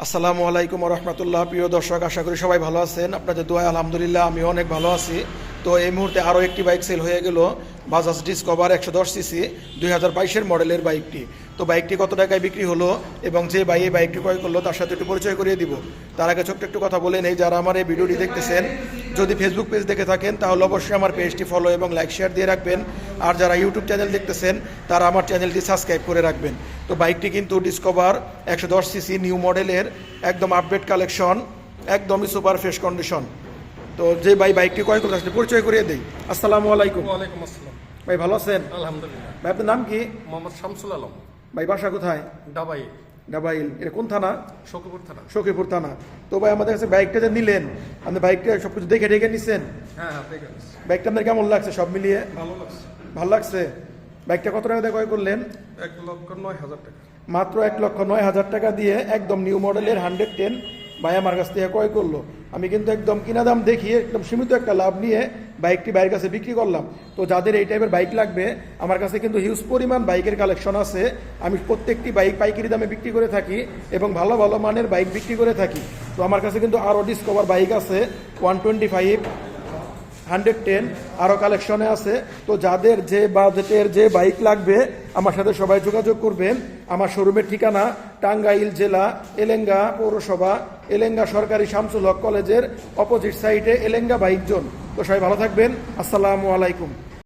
আসসালামু আলাইকুম রহমতুল্লাহ। প্রিয় দর্শক, আশা করি সবাই ভালো আছেন। আপনাদের দোয়ায় আলহামদুলিল্লাহ আমিও অনেক ভালো আছি। তো এই মুহূর্তে আরও একটি বাইক সেল হয়ে গেল, বাজাজ ডিসকভার 110 সিসি 2022-এর মডেলের বাইকটি। তো বাইকটি কত টাকায় বিক্রি হলো এবং যে ভাই এই বাইকটি ক্রয় করলো তার সাথে একটু পরিচয় করিয়ে দিব। তার আগে ছোট্ট একটু কথা বলে নেই, যারা আমার এই ভিডিওটি দেখতেছেন যদি ফেসবুক পেজ দেখে থাকেন তাহলে অবশ্যই আমার পেজটি ফলো এবং লাইক শেয়ার দিয়ে রাখবেন। আর যারা ইউটিউব চ্যানেল দেখতেছেন তারা আমার চ্যানেলটি সাবস্ক্রাইব করে রাখবেন। তো বাইকটি কিন্তু ডিসকভার 110 সিসি নিউ মডেলের, একদম আপডেট কালেকশন, একদমই সুপার ফ্রেশ কন্ডিশন। তো যে বাইকটি ক্রয় করতে আসলে পরিচয় করিয়ে দেই। আসসালামু আলাইকুম। ওয়ালাইকুম আসসালাম। ভাই ভালো আছেন? আলহামদুলিল্লাহ। ভাই আপনার নাম কি? মোহাম্মদ শামসুল আলম, ভাই বাসা কোথায়? ডাবাই, ডাবাইল। এটা কোন থানা? শকুপুর থানা। সখীপুর থানা। তো ভাই আমাদের কাছে বাইকটা যে নিলেন, আপনি বাইকটা সব কিছু দেখে ঢেকে নিচ্ছেন? হ্যাঁ, ঠিক আছে। বাইকটা আপনার কেমন লাগছে সব মিলিয়ে? ভালো লাগছে। ভালো লাগছে। বাইকটা কত টাকা দিয়ে ক্রয় করলেন? 1,09,000 টাকা। মাত্র 1,09,000 টাকা দিয়ে একদম নিউ মডেলের 110 ভাই আমার কাছ থেকে ক্রয় করলো। আমি কিন্তু একদম কিনা দাম দেখিয়ে একদম সীমিত একটা লাভ নিয়ে বাইকটি বাইরের কাছে বিক্রি করলাম। তো যাদের এই টাইপের বাইক লাগবে, আমার কাছে কিন্তু হিউজ পরিমাণ বাইকের কালেকশন আছে। আমি প্রত্যেকটি বাইক পাইকারি দামে বিক্রি করে থাকি এবং ভালো ভালো মানের বাইক বিক্রি করে থাকি। তো আমার কাছে কিন্তু আরও ডিসকভার বাইক আছে, 125, 110 আরও কালেকশনে আছে। তো যাদের যে বাজেটের যে বাইক লাগবে আমার সাথে সবাই যোগাযোগ করবেন। আমার শোরুমের ঠিকানা টাঙ্গাইল জেলা, এলেঙ্গা পৌরসভা, এলেঙ্গা সরকারি শামসুল হক কলেজের অপোজিট সাইডে এলেঙ্গা বাইক জোন। তো সবাই ভালো থাকবেন। আসসালামু আলাইকুম।